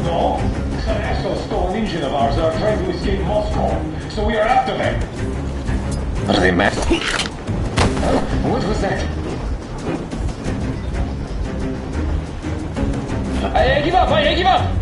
No. Some assholes stole an engine of ours and are trying to escape Moscow. So we are after them. Are they mad? What was that? I give up! I give up!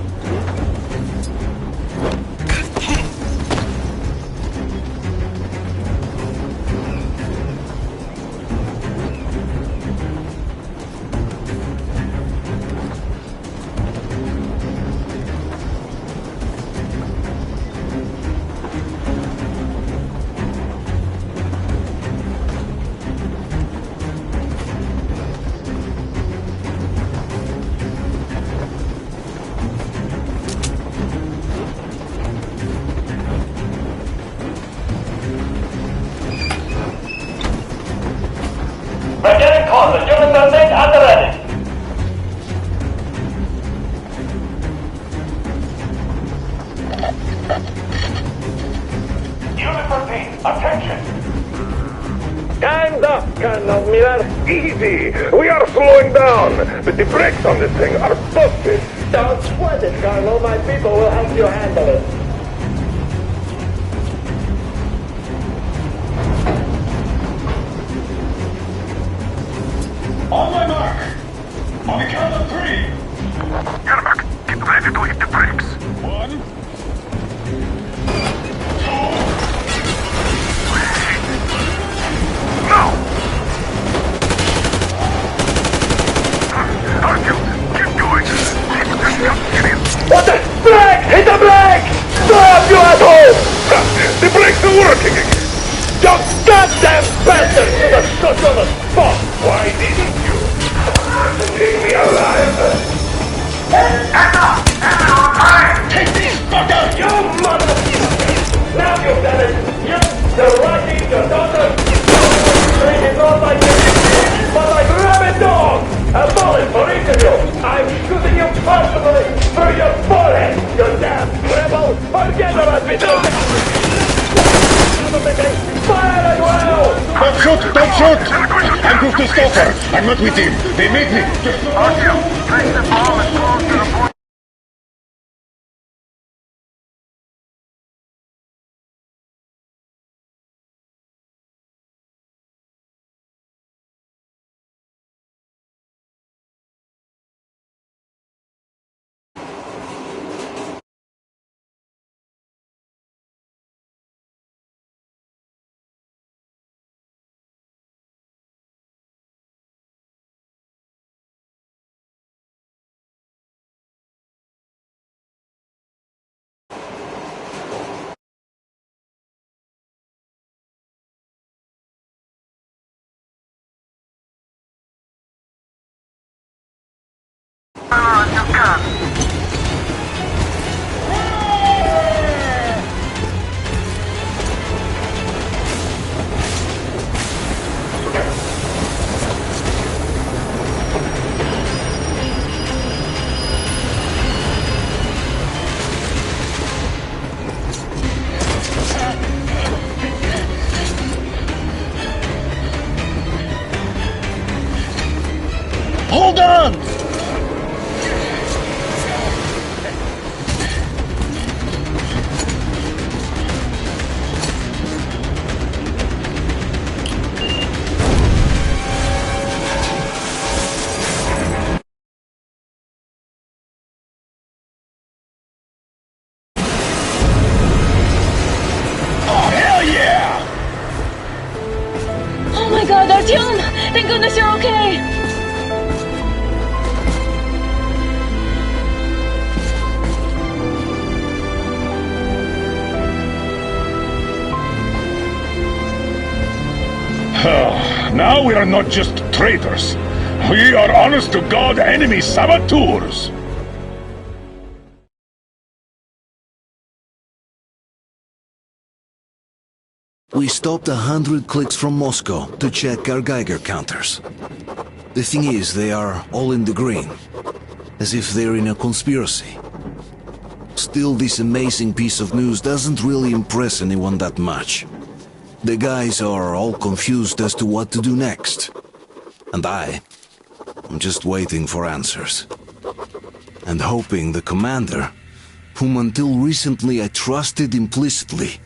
We're getting closer. Units are made at the ready. Unit 13, attention. Time's up, Colonel Miller. Easy. We are slowing down, but the brakes on this thing are busted. Don't sweat it, Colonel. My people will help you handle it. On my mark! On the count of 3! Yermak, get ready to hit the brakes. 1, 2... Now! Artyom, keep going. Get in. What the? Brake! Hit the brake! Stop, you asshole! The brakes are working again. You goddamn bastard! The shot on the spot! Why didn't you? Take me alive. Take these fuckers! You mother... Now you've done it! You, the Rocky, your daughter... Treat it not like a but like a rabid dog! A bullet for each of you! I'm shooting you personally through your forehead! You damn rebel! Forget about me! Fire as well! Don't shoot! Don't shoot! I'm Group 2 Stalker! I'm not with him! They made me! Artyom, place the bomb as close to the point. Hold on! Oh, hell yeah! Oh my god, Artyom! Thank goodness you're okay! Now we are not just traitors. We are honest-to-God enemy saboteurs. We stopped 100 clicks from Moscow to check our Geiger counters. The thing is, they are all in the green, as if they're in a conspiracy. Still, this amazing piece of news doesn't really impress anyone that much. The guys are all confused as to what to do next. And I'm just waiting for answers. and hoping the commander, whom until recently I trusted implicitly,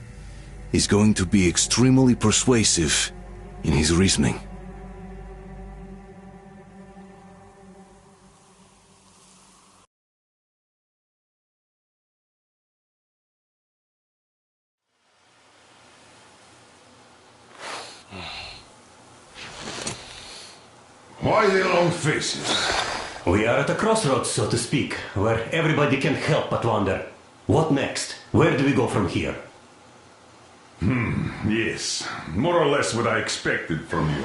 is going to be extremely persuasive in his reasoning. Why the long faces? We are at a crossroads, so to speak, where everybody can't help but wonder, what next? Where do we go from here? Yes, more or less what I expected from you.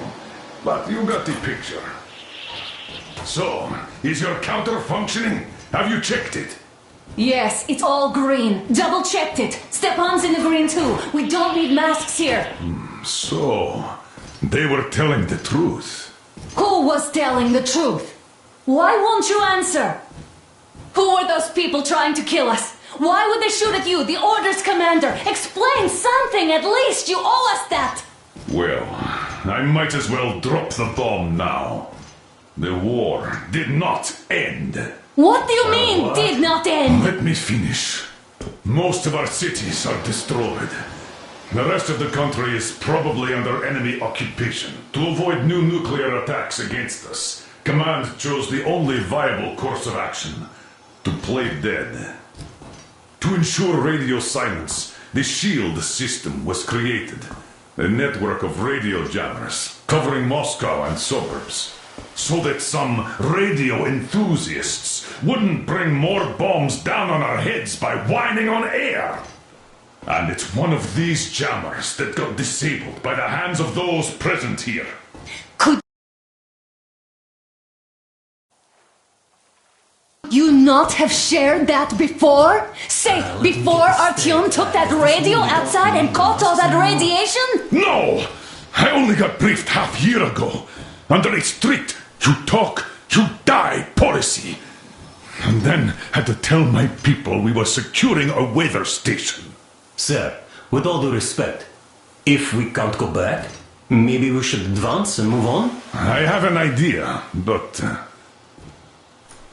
But you got the picture. So, is your counter functioning? Have you checked it? Yes, it's all green. Double-checked it. Stepan's in the green too. We don't need masks here. So, they were telling the truth. Who was telling the truth? Why won't you answer? Who were those people trying to kill us? Why would they shoot at you, the Order's commander? Explain something, at least! You owe us that! Well, I might as well drop the bomb now. The war did not end. What do you mean, did not end? Let me finish. Most of our cities are destroyed. The rest of the country is probably under enemy occupation. To avoid new nuclear attacks against us, Command chose the only viable course of action: to play dead. To ensure radio silence, the SHIELD system was created. A network of radio jammers covering Moscow and suburbs. So that some radio enthusiasts wouldn't bring more bombs down on our heads by whining on air. And it's one of these jammers that got disabled by the hands of those present here. Could you not have shared that before? Say, before Artyom took that radio outside and caught all that radiation? No! I only got briefed half-year ago. Under a strict, you talk, you die policy. And then had to tell my people we were securing a weather station. Sir, with all due respect, if we can't go back, maybe we should advance and move on? I have an idea, but...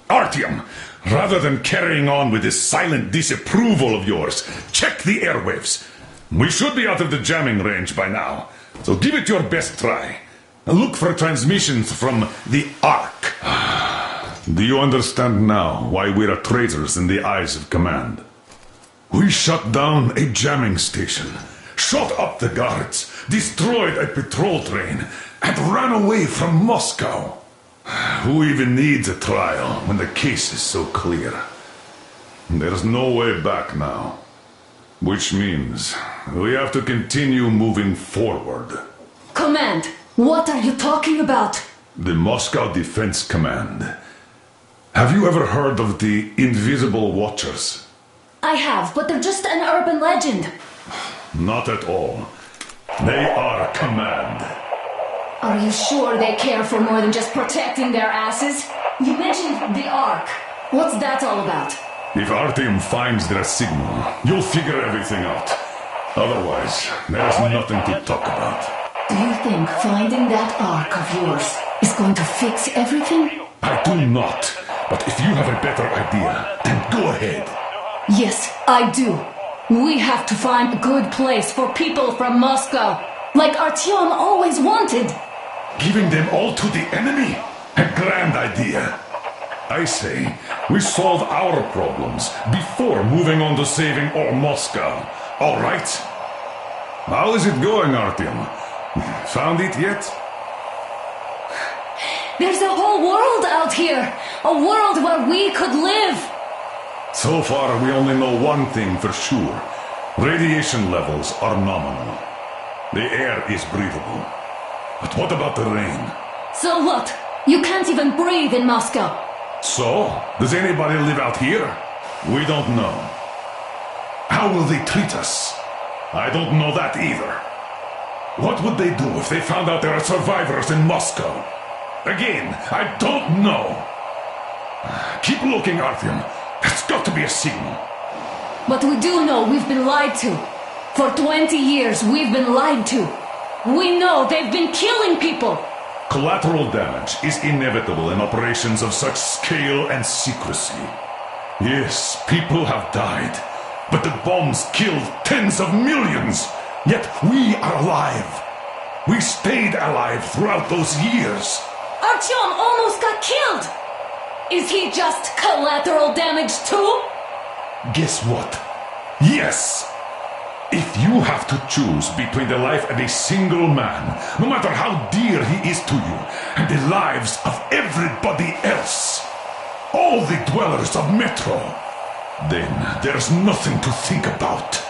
Artyom, rather than carrying on with this silent disapproval of yours, check the airwaves. We should be out of the jamming range by now, so give it your best try. Look for transmissions from the Ark. Do you understand now why we're traitors in the eyes of Command? We shut down a jamming station, shot up the guards, destroyed a patrol train, and ran away from Moscow. Who even needs a trial when the case is so clear? There's no way back now. Which means we have to continue moving forward. Command, what are you talking about? The Moscow Defense Command. Have you ever heard of the Invisible Watchers? I have, but they're just an urban legend. Not at all. They are Command. Are you sure they care for more than just protecting their asses? You mentioned the Ark. What's that all about? If Artyom finds their signal, you'll figure everything out. Otherwise, there's nothing to talk about. Do you think finding that Ark of yours is going to fix everything? I do not. But if you have a better idea, then go ahead. Yes, I do. We have to find a good place for people from Moscow, like Artyom always wanted. Giving them all to the enemy? A grand idea. I say, we solve our problems before moving on to saving all Moscow. All right? How is it going, Artyom? Found it yet? There's a whole world out here. A world where we could live. So far, we only know one thing for sure. Radiation levels are nominal. The air is breathable. But what about the rain? So what? You can't even breathe in Moscow. So, does anybody live out here? We don't know. How will they treat us? I don't know that either. What would they do if they found out there are survivors in Moscow? Again, I don't know. Keep looking, Artyom. There's got to be a signal. But we do know we've been lied to. For 20 years, we've been lied to. We know they've been killing people. Collateral damage is inevitable in operations of such scale and secrecy. Yes, people have died, but the bombs killed tens of millions. Yet we are alive. We stayed alive throughout those years. Artyom almost got killed! Is he just collateral damage too? Guess what? Yes! If you have to choose between the life of a single man, no matter how dear he is to you, and the lives of everybody else, all the dwellers of Metro, then there's nothing to think about.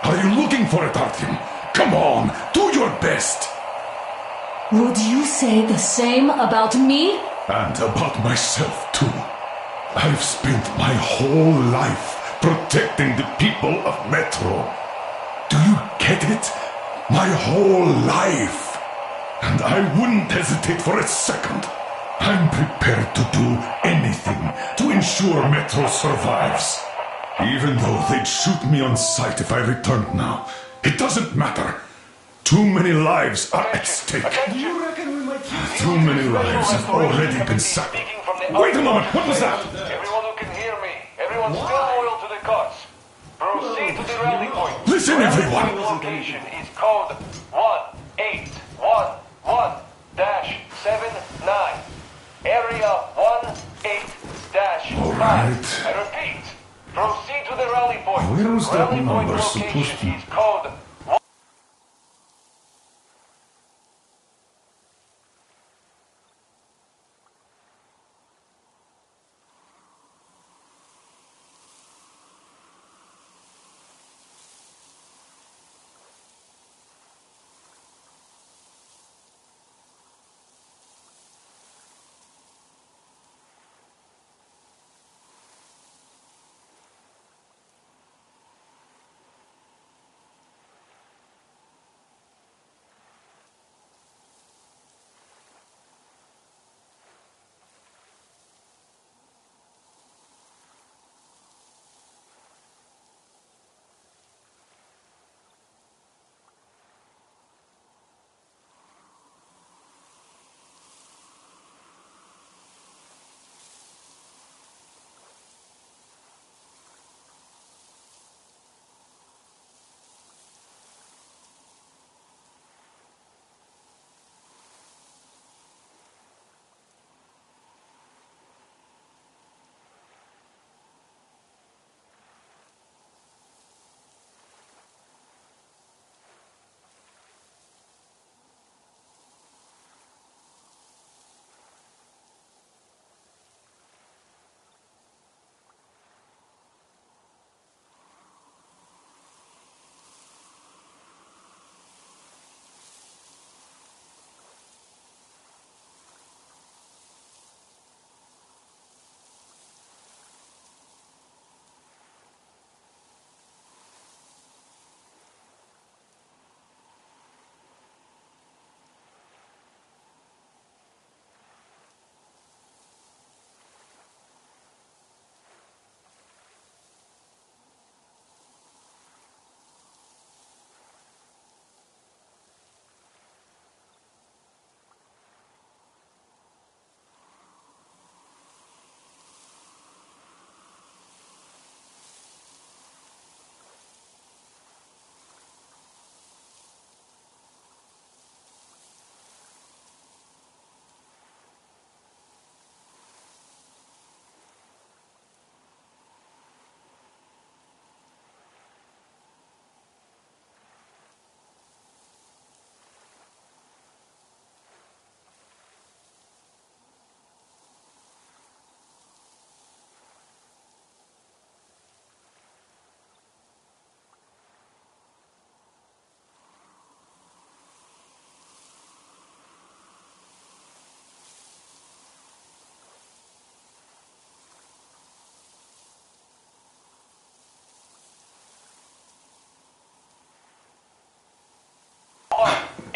Are you looking for it, Artyom? Come on, do your best! Would you say the same about me? And about myself, too. I've spent my whole life protecting the people of Metro. Do you get it? My whole life. And I wouldn't hesitate for a second. I'm prepared to do anything to ensure Metro survives. Even though they'd shoot me on sight if I returned now. It doesn't matter. Too many lives are at stake. Too many lives have already been sacked. Wait a moment, what was that? Everyone who can hear me, everyone still loyal to the cause. Proceed to the rally point. Listen, everyone. Location is code 1811-79. Area 18-5. All right. I repeat, proceed to the rally point. Where was that Rally point number supposed location to- is code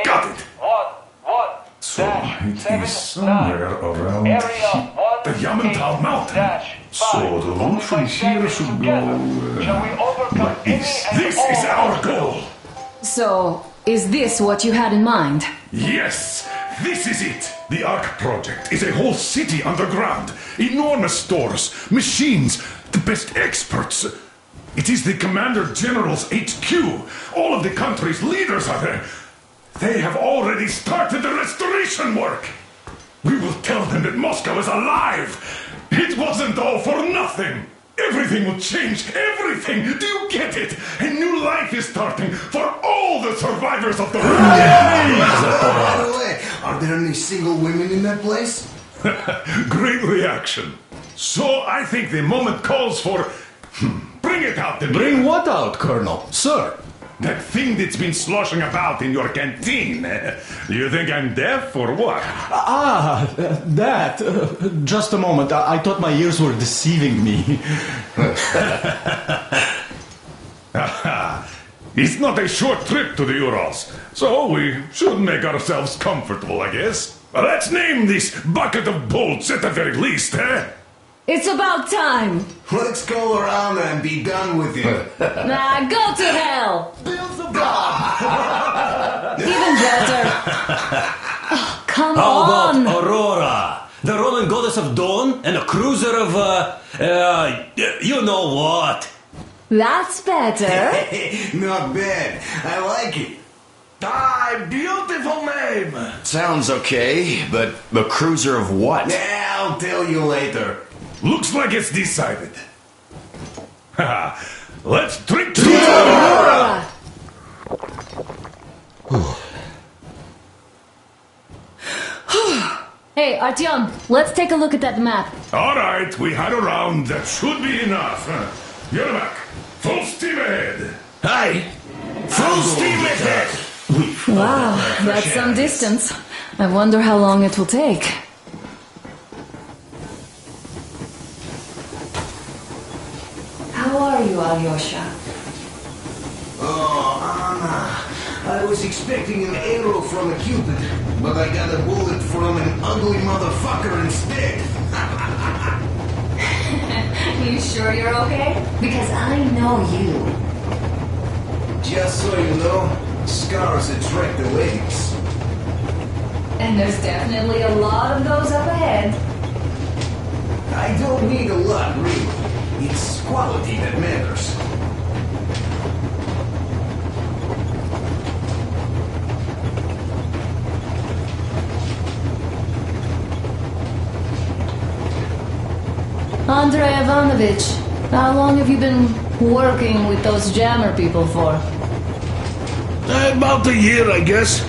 Got it! So it is somewhere around here, the Yamantau Mountain. So the route from here should go like this. This is our goal! So, is this what you had in mind? Yes, this is it! The Ark Project is a whole city underground. Enormous stores, machines, the best experts. It is the Commander General's HQ. All of the country's leaders are there. They have already started the restoration work. We will tell them that Moscow is alive. It wasn't all for nothing. Everything will change. Everything. Do you get it? A new life is starting for all the survivors of the war. By the way, are there any single women in that place? Great reaction. So I think the moment calls for... Bring it out, Demir. Bring what out, Colonel? Sir? That thing that's been sloshing about in your canteen. Do you think I'm deaf or what? That. Just a moment. I thought my ears were deceiving me. It's not a short trip to the Urals, so we should make ourselves comfortable, I guess. Let's name this bucket of bolts at the very least, eh? It's about time. Let's go around and be done with it. Nah, go to hell. Even better. Oh, come How on. about Aurora? The Roman goddess of dawn and a cruiser of, you know what? That's better. Not bad. I like it. Beautiful name! Sounds okay, but a cruiser of what? Yeah, I'll tell you later. Looks like it's decided. Let's drink to Aurora! Hey, Artyom, let's take a look at that map. All right, we had a round. That should be enough. Get back. Full steam ahead. Hi! Full steam ahead. Wow, that's some distance. I wonder how long it will take. How are you, Alyosha? Oh, Anna. I was expecting an arrow from a Cupid, but I got a bullet from an ugly motherfucker instead. You sure you're okay? Because I know you. Just so you know, scars attract the ladies. And there's definitely a lot of those up ahead. I don't need a lot, really. It's quality that matters. Andrei Ivanovich, how long have you been working with those jammer people for? About a year, I guess.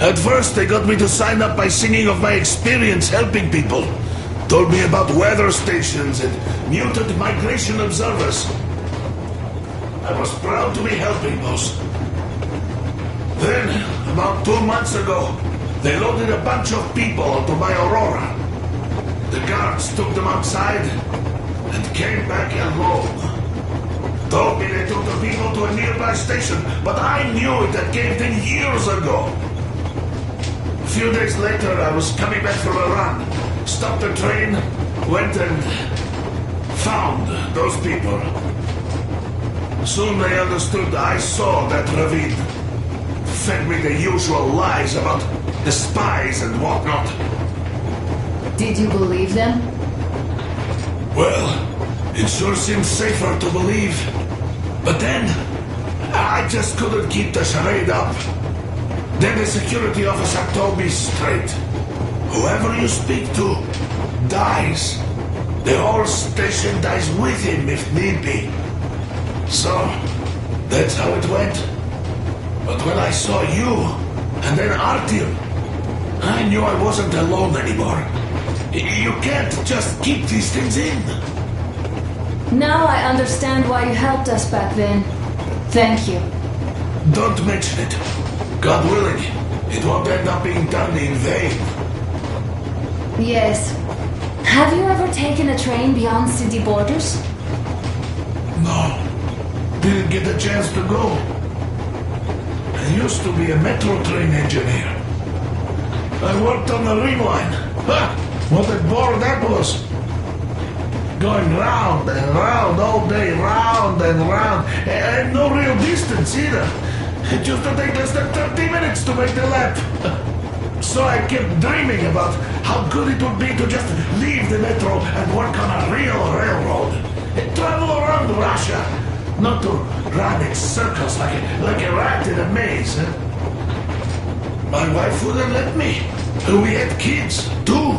At first, they got me to sign up by singing of my experience helping people. Told me about weather stations and mutant migration observers. I was proud to be helping, boss. Then, about 2 months ago, they loaded a bunch of people onto my Aurora. The guards took them outside and came back alone. Told me they took the people to a nearby station, but I knew it had caved in years ago. A few days later, I was coming back from a run. Stopped the train, went and found those people. Soon they understood I saw that ravine. Fed me the usual lies about the spies and whatnot. Did you believe them? Well, it sure seems safer to believe. But then, I just couldn't keep the charade up. Then the security officer told me straight. Whoever you speak to dies. The whole station dies with him if need be. So, that's how it went. But when I saw you, and then Artyom, I knew I wasn't alone anymore. You can't just keep these things in. Now I understand why you helped us back then. Thank you. Don't mention it. God willing, it won't end up being done in vain. Yes. Have you ever taken a train beyond city borders? No, didn't get a chance to go. I used to be a metro train engineer. I worked on the ring line. Ha! What a bore that was. Going round and round all day, round and round, and no real distance either. It used to take less than 30 minutes to make the lap. So I kept dreaming about how good it would be to just leave the metro and work on a real railroad. And travel around Russia, not to run in circles like a rat in a maze. Eh? My wife wouldn't let me. We had kids, too.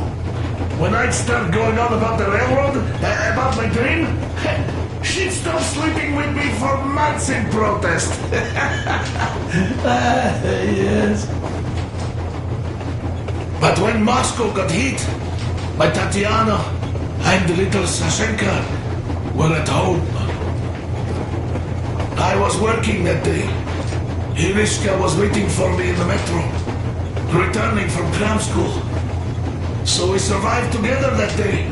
When I'd start going on about the railroad, about my dream, she'd stop sleeping with me for months in protest. Yes. But when Moscow got hit, my Tatiana and the little Sashenka were at home. I was working that day. Irishka was waiting for me in the metro, returning from cram school. So we survived together that day.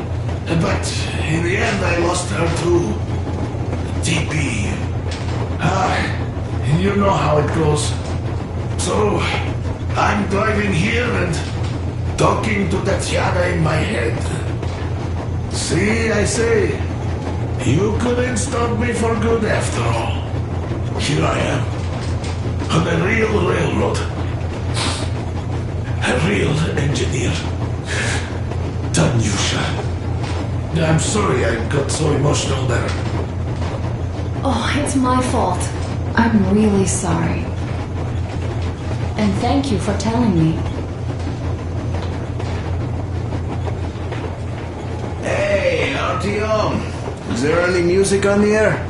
But in the end, I lost her too. TP. You know how it goes. So, I'm driving here and talking to Tatiana in my head. See, I say, you couldn't stop me for good after all. Here I am, on a real railroad. A real engineer. Tanyusha. I'm sorry I got so emotional there. Oh, it's my fault. I'm really sorry. And thank you for telling me. Hey, Artyom! Is there any music on the air?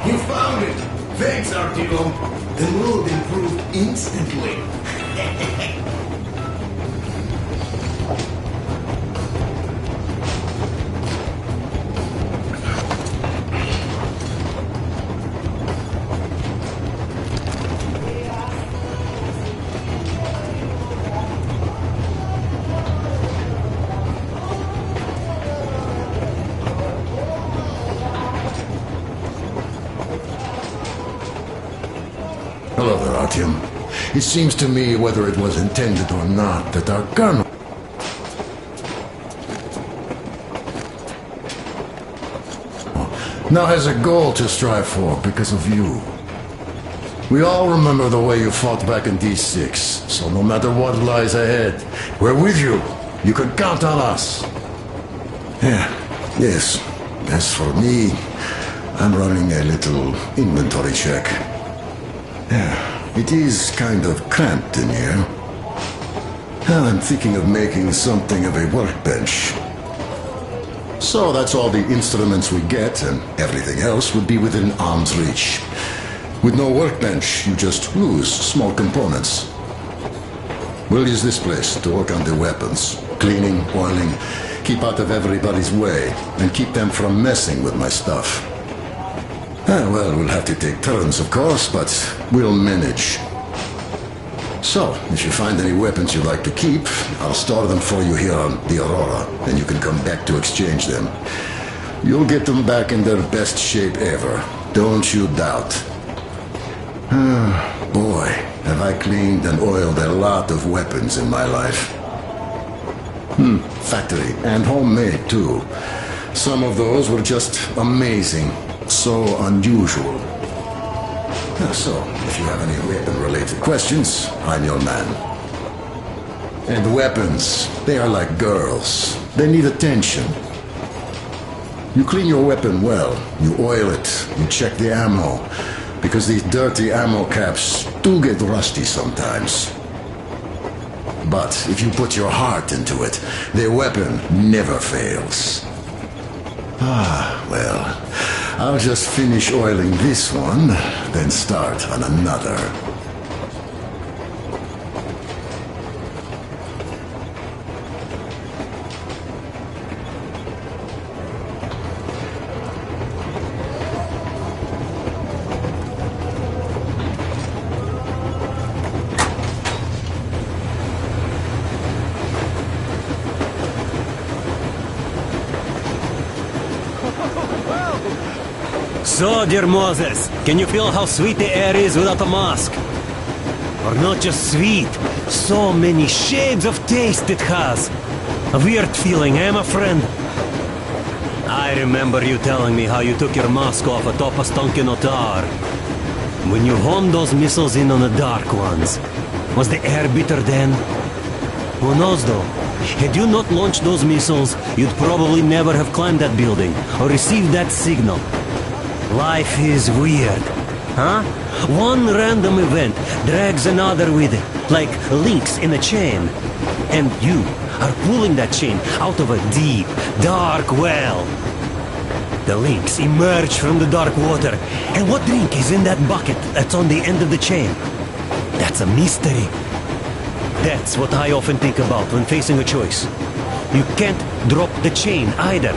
You found it! Thanks, Artyom. The mood improved instantly. Hello there, Artyom. It seems to me, whether it was intended or not, that our colonel now has a goal to strive for because of you. We all remember the way you fought back in D6, so no matter what lies ahead, we're with you. You can count on us. Yeah, yes. As for me, I'm running a little inventory check. Yeah, it is kind of cramped in here. I'm thinking of making something of a workbench. So that's all the instruments we get, and everything else would be within arm's reach. With no workbench, you just lose small components. We'll use this place to work on the weapons. Cleaning, oiling, keep out of everybody's way, and keep them from messing with my stuff. Well, we'll have to take turns, of course, but we'll manage. So, if you find any weapons you'd like to keep, I'll store them for you here on the Aurora, and you can come back to exchange them. You'll get them back in their best shape ever. Don't you doubt. Boy, have I cleaned and oiled a lot of weapons in my life. Factory and homemade, too. Some of those were just amazing. So unusual. So, if you have any weapon-related questions, I'm your man. And weapons, they are like girls. They need attention. You clean your weapon well, you oil it, you check the ammo, because these dirty ammo caps do get rusty sometimes. But if you put your heart into it, the weapon never fails. Well, I'll just finish oiling this one, then start on another. So, dear Moses, can you feel how sweet the air is without a mask? Or not just sweet, so many shades of taste it has. A weird feeling, eh, my friend? I remember you telling me how you took your mask off atop a stunking otar. When you homed those missiles in on the dark ones, was the air bitter then? Who knows though? Had you not launched those missiles, you'd probably never have climbed that building or received that signal. Life is weird, huh? One random event drags another with it, like links in a chain. And you are pulling that chain out of a deep, dark well. The links emerge from the dark water. And what drink is in that bucket that's on the end of the chain? That's a mystery. That's what I often think about when facing a choice. You can't drop the chain either.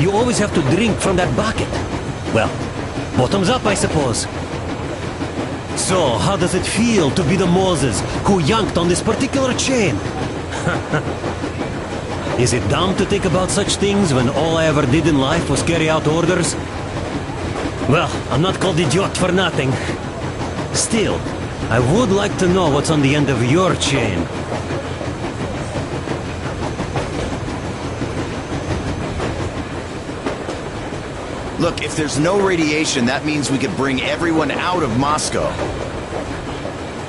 You always have to drink from that bucket. Well, bottoms up, I suppose. So, how does it feel to be the Moses who yanked on this particular chain? Is it dumb to think about such things when all I ever did in life was carry out orders? Well, I'm not called idiot for nothing. Still, I would like to know what's on the end of your chain. Look, if there's no radiation, that means we could bring everyone out of Moscow.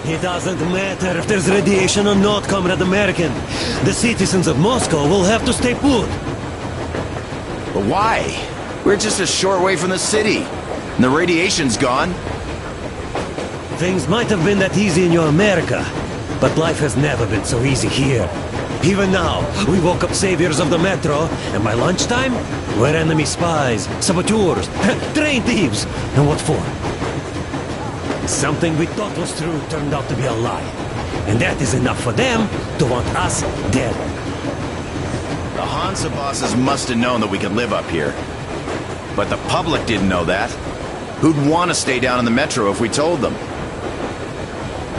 It doesn't matter if there's radiation or not, Comrade American. The citizens of Moscow will have to stay put. But why? We're just a short way from the city. And the radiation's gone. Things might have been that easy in your America, but life has never been so easy here. Even now, we woke up saviors of the metro, and by lunchtime, we're enemy spies, saboteurs, train thieves. And what for? Something we thought was true turned out to be a lie. And that is enough for them to want us dead. The Hansa bosses must have known that we could live up here. But the public didn't know that. Who'd want to stay down in the metro if we told them?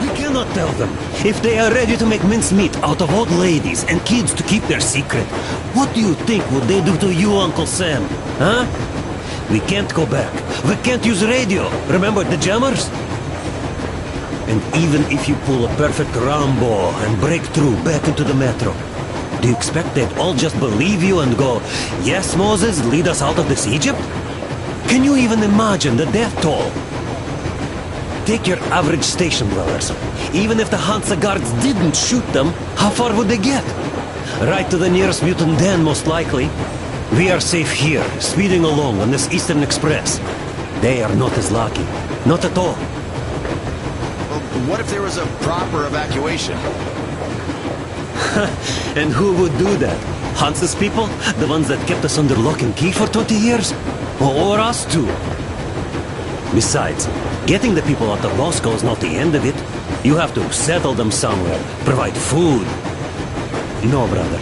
We cannot tell them. If they are ready to make mincemeat out of old ladies and kids to keep their secret, what do you think would they do to you, Uncle Sam? Huh? We can't go back. We can't use radio. Remember the jammers? And even if you pull a perfect Rambo and break through back into the metro, do you expect they'd all just believe you and go, "Yes, Moses, lead us out of this Egypt"? Can you even imagine the death toll? Take your average station dwellers. Even if the Hansa guards didn't shoot them, how far would they get? Right to the nearest mutant den, most likely. We are safe here, speeding along on this Eastern Express. They are not as lucky. Not at all. What if there was a proper evacuation? And who would do that? Hansa's people? The ones that kept us under lock and key for 20 years? Or us too? Besides, getting the people out of Moscow is not the end of it. You have to settle them somewhere, provide food. No, brother.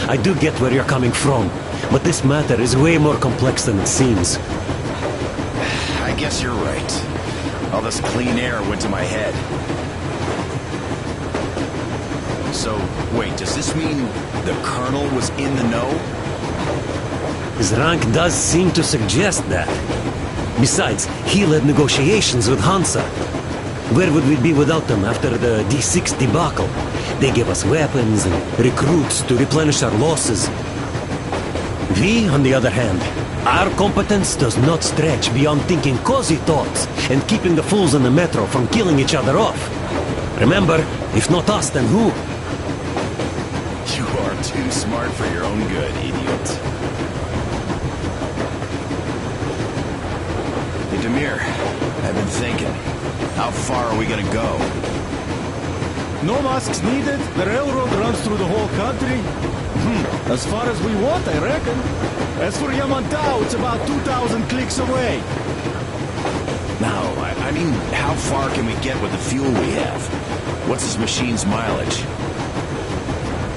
I do get where you're coming from, but this matter is way more complex than it seems. I guess you're right. All this clean air went to my head. So, wait, does this mean the Colonel was in the know? His rank does seem to suggest that. Besides, he led negotiations with Hansa. Where would we be without them after the D6 debacle? They gave us weapons and recruits to replenish our losses. We, on the other hand, our competence does not stretch beyond thinking cozy thoughts and keeping the fools in the metro from killing each other off. Remember, if not us, then who? You are too smart for your own good, idiot. Hey, Demir, I've been thinking. How far are we gonna go? No masks needed. The railroad runs through the whole country. As far as we want, I reckon. As for Yamantau, it's about 2,000 clicks away. No, I mean, how far can we get with the fuel we have? What's this machine's mileage?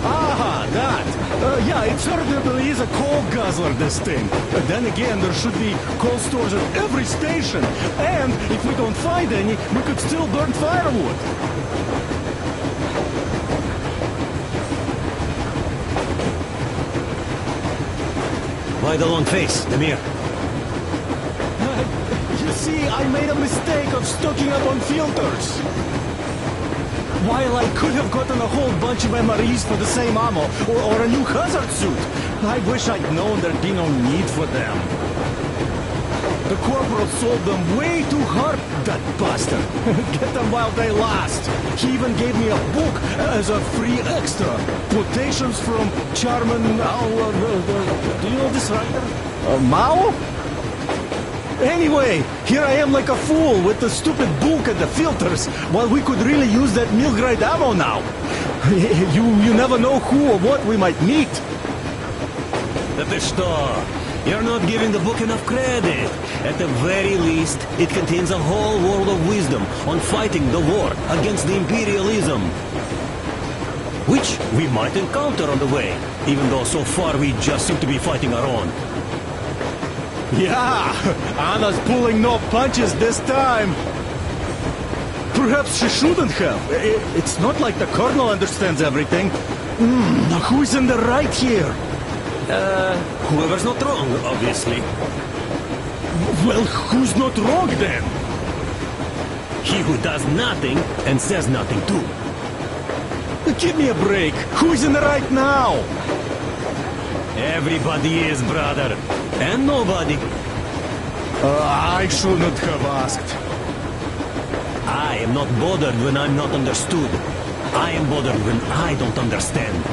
Ah, that. Yeah, it certainly is a coal guzzler, this thing. But then again, there should be coal stores at every station. And if we don't find any, we could still burn firewood. Why the long face, Demir? see, I made a mistake of stocking up on filters. While I could have gotten a whole bunch of MREs for the same ammo, or a new hazard suit, I wish I'd known there'd be no need for them. The corporal sold them way too hard, that bastard. Get them while they last. He even gave me a book as a free extra. Quotations from Charman Mao. Do you know this writer? Mao? Anyway, here I am like a fool with the stupid book and the filters, while we could really use that meal-grade ammo now. You never know who or what we might meet. Ты что? You're not giving the book enough credit. At the very least, it contains a whole world of wisdom on fighting the war against the imperialism. Which we might encounter on the way, even though so far we just seem to be fighting our own. Yeah, Anna's pulling no punches this time. Perhaps she shouldn't have. It's not like the Colonel understands everything. Who's in the right here? Whoever's not wrong, obviously. Well, who's not wrong then? He who does nothing and says nothing too. Give me a break. Who's in the right now? Everybody is, brother. And nobody. I shouldn't have asked. I am not bothered when I'm not understood. I am bothered when I don't understand.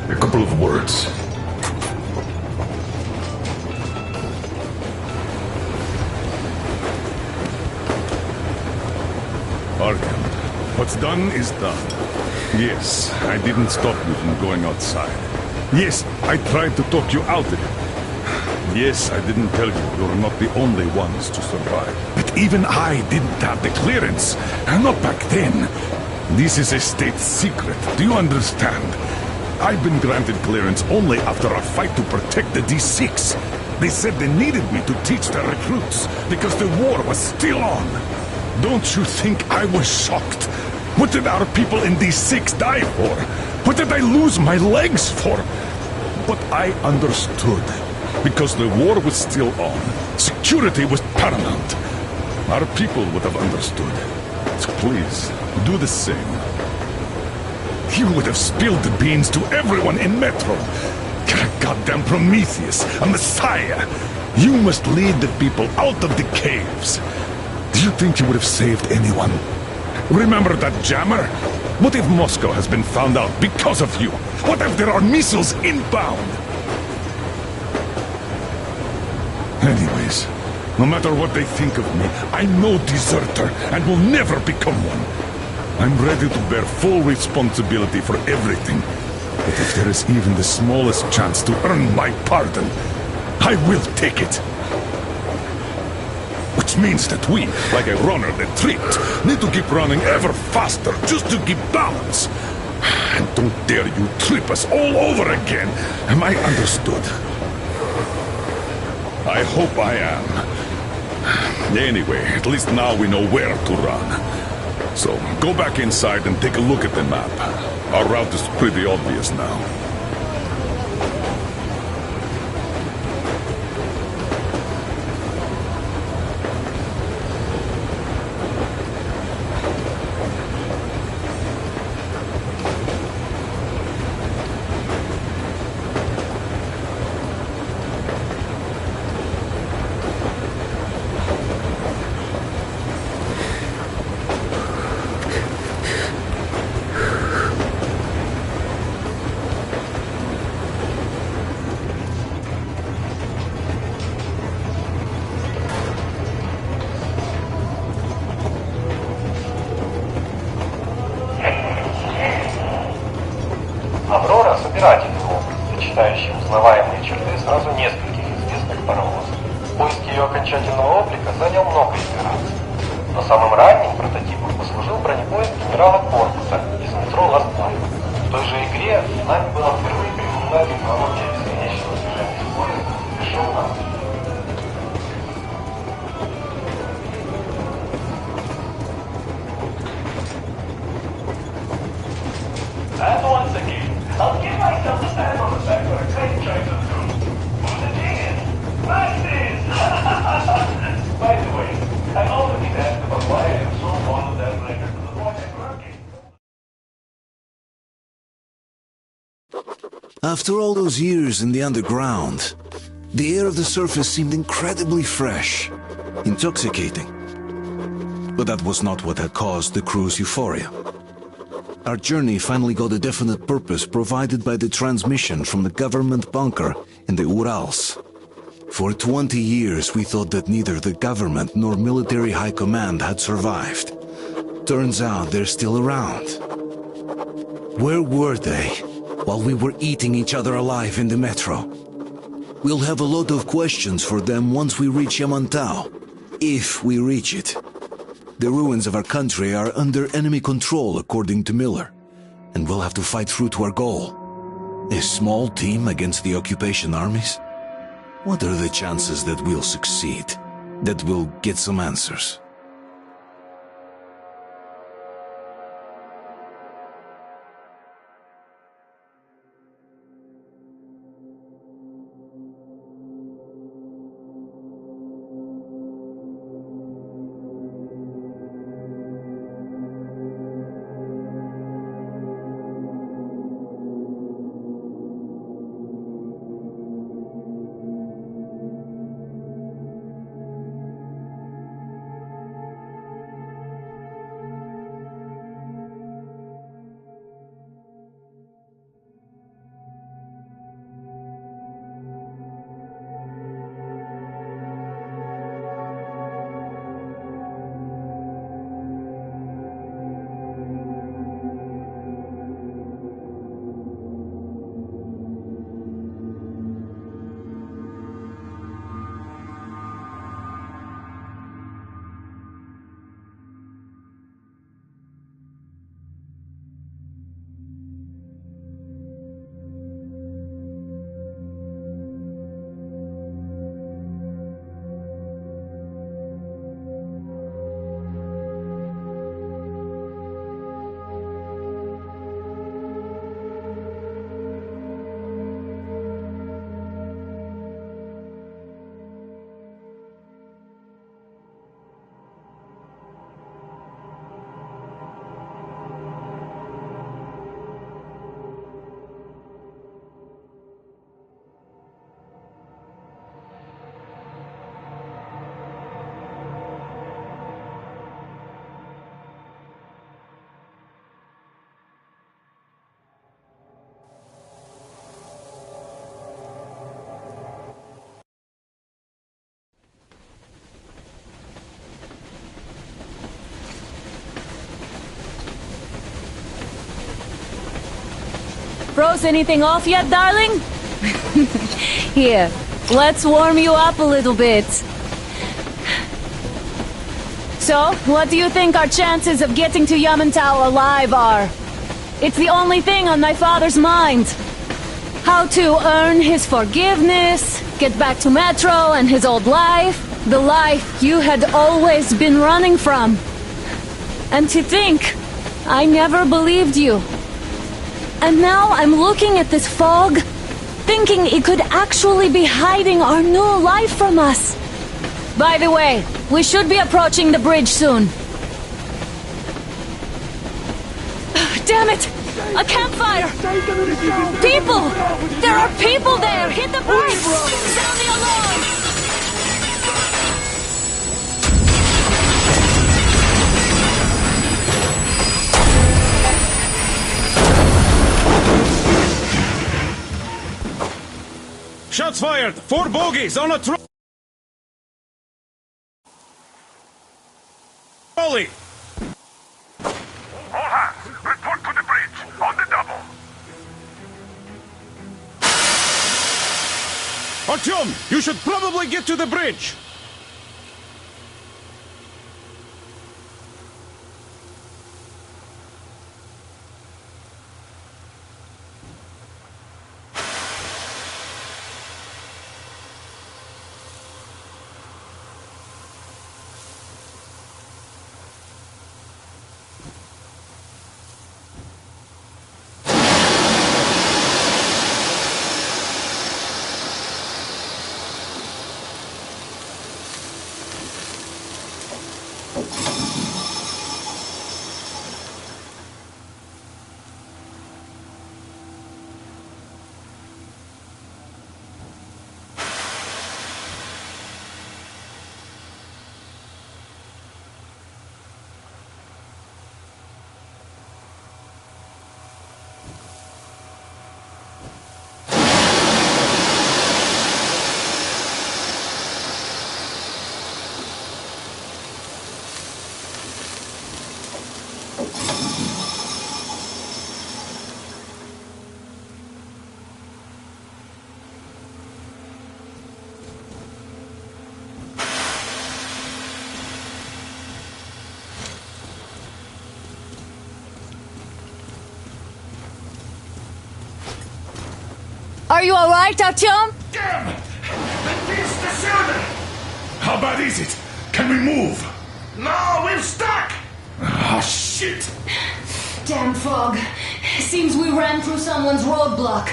A couple of words. Artyom, what's done is done. Yes, I didn't stop you from going outside. Yes, I tried to talk you out of it. Yes, I didn't tell you you're not the only ones to survive. But even I didn't have the clearance. And not back then. This is a state secret. Do you understand? I've been granted clearance only after a fight to protect the D6. They said they needed me to teach their recruits because the war was still on. Don't you think I was shocked? What did our people in D6 die for? What did I lose my legs for? But I understood. Because the war was still on. Security was paramount. Our people would have understood. So please, do the same. You would have spilled the beans to everyone in Metro. You're a goddamn Prometheus, a messiah. You must lead the people out of the caves. Do you think you would have saved anyone? Remember that jammer? What if Moscow has been found out because of you? What if there are missiles inbound? Anyways, no matter what they think of me, I'm no deserter and will never become one. I'm ready to bear full responsibility for everything. But if there is even the smallest chance to earn my pardon, I will take it. Which means that we, like a runner that tripped, need to keep running ever faster just to keep balance. And don't dare you trip us all over again. Am I understood? I hope I am. Anyway, at least now we know where to run. So, go back inside and take a look at the map. Our route is pretty obvious now. Аврора собирательный образ, сочетающий узнаваемые черты сразу нескольких известных паровозов. Поиск ее окончательного облика занял много итераций. Но самым ранним прототипом послужил бронепоезд генерала Корпуса из метро Ласт-Лайн. В той же игре нами было впервые применена технология бесконечного движения поезда «Шел нас». And once again, I'll give myself a stand on the back for a train trying to do. Who's the genius? Maxis! By the way, I often get asked about why I am so fond of that record to the point I'm working. After all those years in the underground, the air of the surface seemed incredibly fresh, intoxicating. But that was not what had caused the crew's euphoria. Our journey finally got a definite purpose provided by the transmission from the government bunker in the Urals. For 20 years we thought that neither the government nor military high command had survived. Turns out they're still around. Where were they while we were eating each other alive in the metro? We'll have a lot of questions for them once we reach Yamantau, if we reach it. The ruins of our country are under enemy control, according to Miller, and we'll have to fight through to our goal. A small team against the occupation armies? What are the chances that we'll succeed? That we'll get some answers? Froze anything off yet, darling? Here, let's warm you up a little bit. So, what do you think our chances of getting to Yamantau alive are? It's the only thing on my father's mind. How to earn his forgiveness, get back to Metro and his old life. The life you had always been running from. And to think, I never believed you. And now I'm looking at this fog, thinking it could actually be hiding our new life from us. By the way, we should be approaching the bridge soon. Damn it! A campfire! People! There are people there! Hit the brakes! Sound the alarm! Shots fired! 4 bogies on a trolley! All hands, report to the bridge, on the double. Artyom, you should probably get to the bridge! Are you alright, Artyom? Damn! It's the cylinder! How bad is it? Can we move? No, we're stuck! Ah, shit! Damn fog. Seems we ran through someone's roadblock.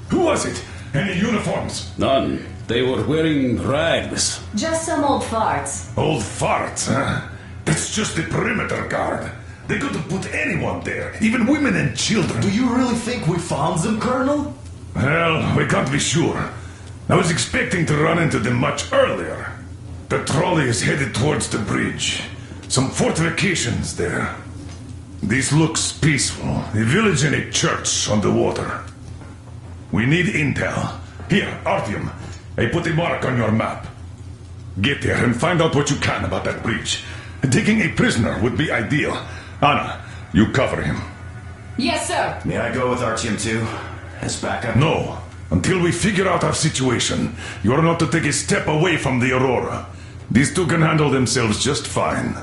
Who was it? Any uniforms? None. They were wearing rags. Just some old farts. Old farts, huh? That's just the perimeter guard. They could have put anyone there, even women and children. Do you really think we found them, Colonel? Well, we can't be sure. I was expecting to run into them much earlier. The trolley is headed towards the bridge. Some fortifications there. This looks peaceful. A village and a church on the water. We need intel. Here, Artyom, I put a mark on your map. Get there and find out what you can about that bridge. Taking a prisoner would be ideal. Anna, you cover him. Yes, sir. May I go with Artyom too? As backup? No. Until we figure out our situation, you are not to take a step away from the Aurora. These two can handle themselves just fine.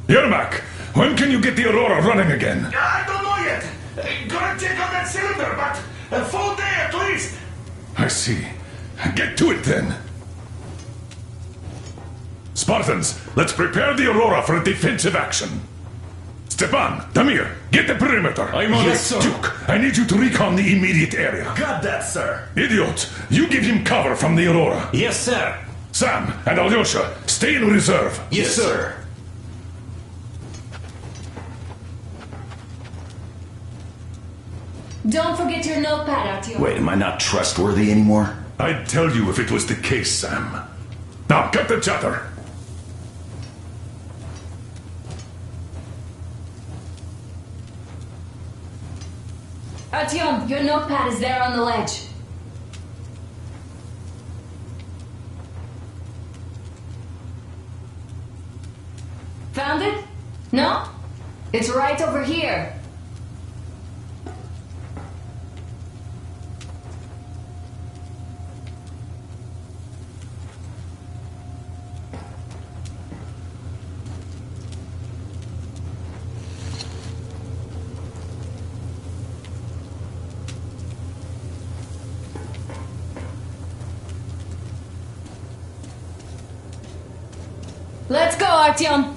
Yermak, when can you get the Aurora running again? I don't know yet. Gonna check on that cylinder, but a full day at least. I see. Get to it then. Spartans, let's prepare the Aurora for a defensive action. Stepan, Damir, get the perimeter. I'm on it. Yes, sir. Duke, I need you to recon the immediate area. Got that, sir. Idiot, you give him cover from the Aurora. Yes, sir. Sam and Alyosha, stay in reserve. Yes, sir. Don't forget your notepad, Artyom. Wait, am I not trustworthy anymore? I'd tell you if it was the case, Sam. Now, cut the chatter. Artyom, your notepad is there on the ledge. Found it? No? It's right over here. Let's go, Artyom!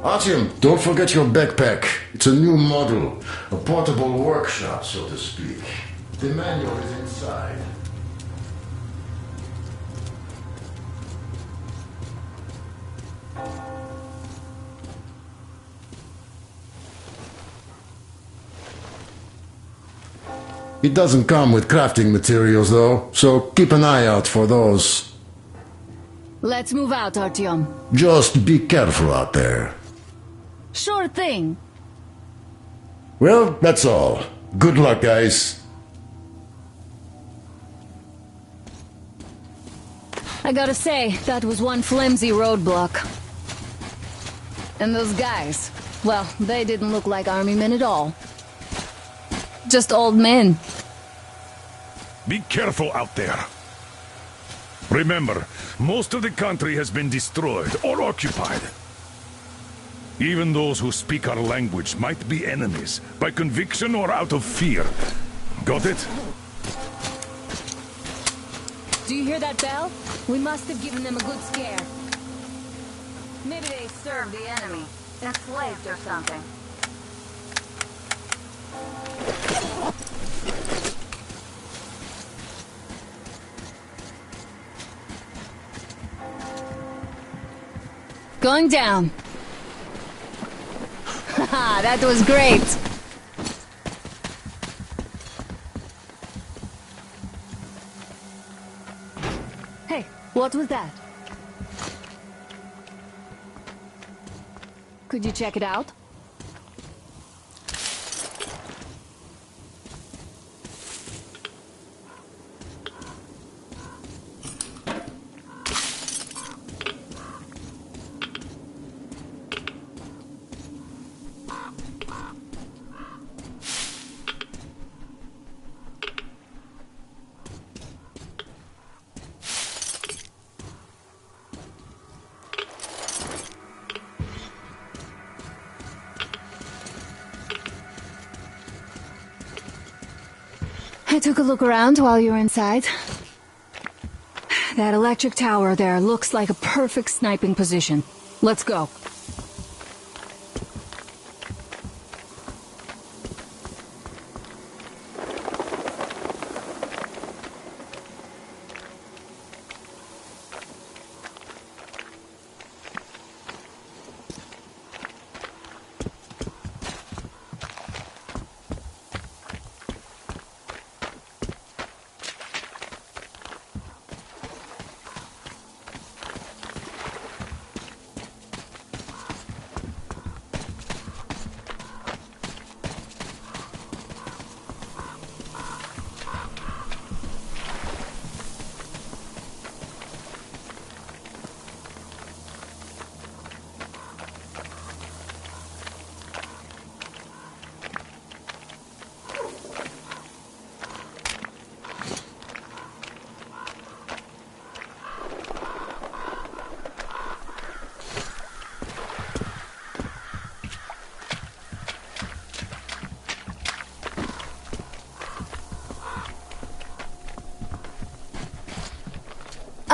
Artyom, don't forget your backpack. It's a new model. A portable workshop, so to speak. The manual is inside. It doesn't come with crafting materials, though, so keep an eye out for those. Let's move out, Artyom. Just be careful out there. Sure thing. Well, that's all. Good luck, guys. I gotta say, that was one flimsy roadblock. And those guys, well, they didn't look like army men at all. Just old men. Be careful out there. Remember, most of the country has been destroyed or occupied. Even those who speak our language might be enemies, by conviction or out of fear. Got it? Do you hear that bell? We must have given them a good scare. Maybe they served the enemy, enslaved or something. Going down. Haha, that was great. Hey, what was that? Could you check it out? I took a look around while you were inside. That electric tower there looks like a perfect sniping position. Let's go.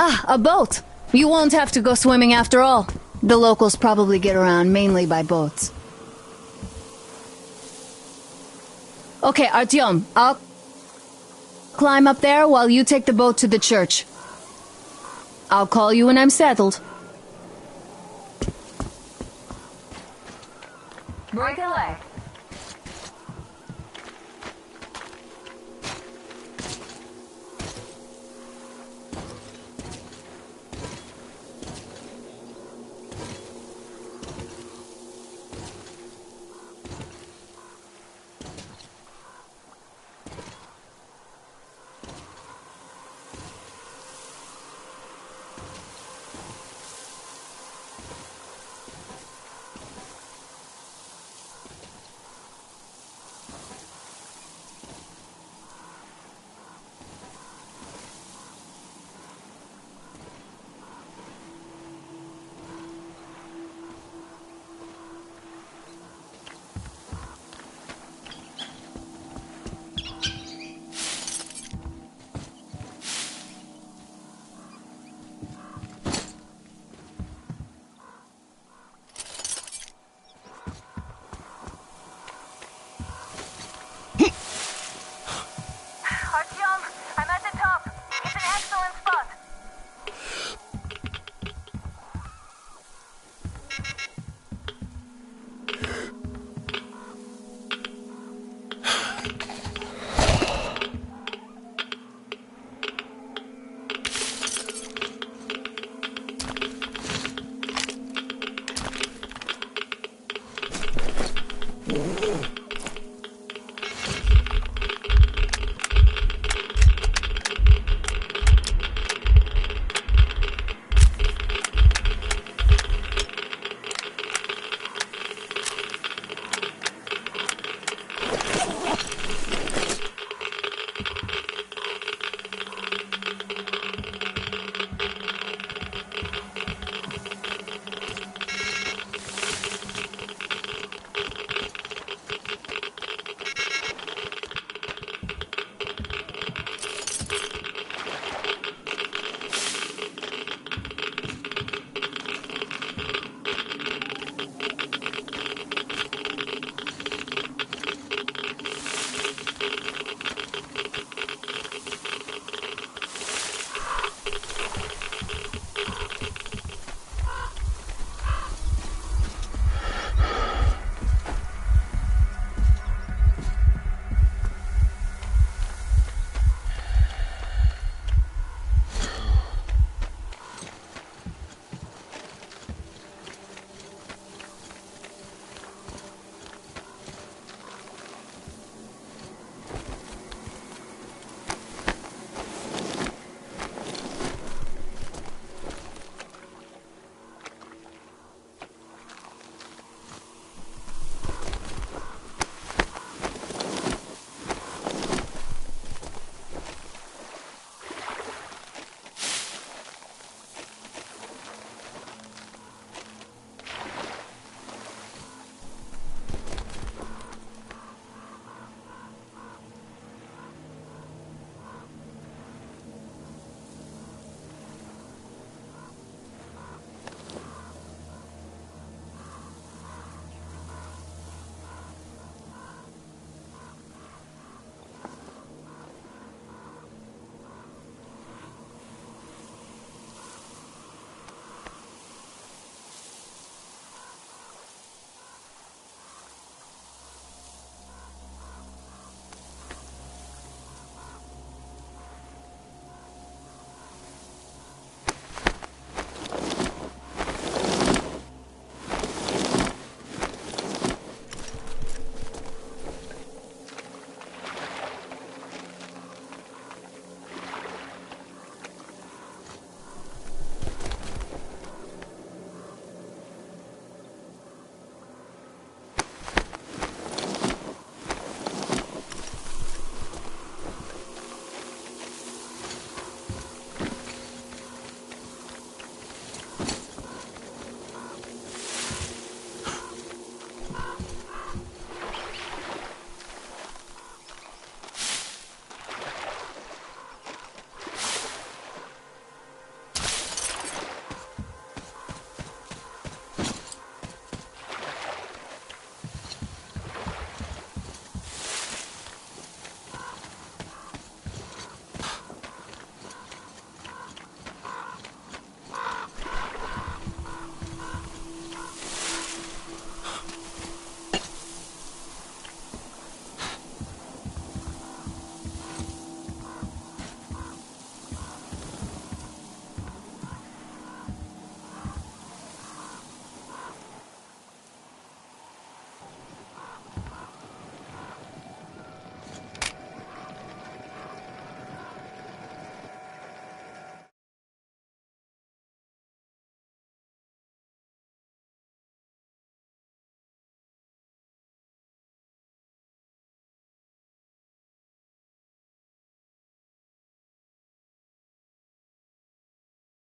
Ah, a boat! You won't have to go swimming after all. The locals probably get around mainly by boats. Okay, Artyom, I'll climb up there while you take the boat to the church. I'll call you when I'm settled. Break a leg.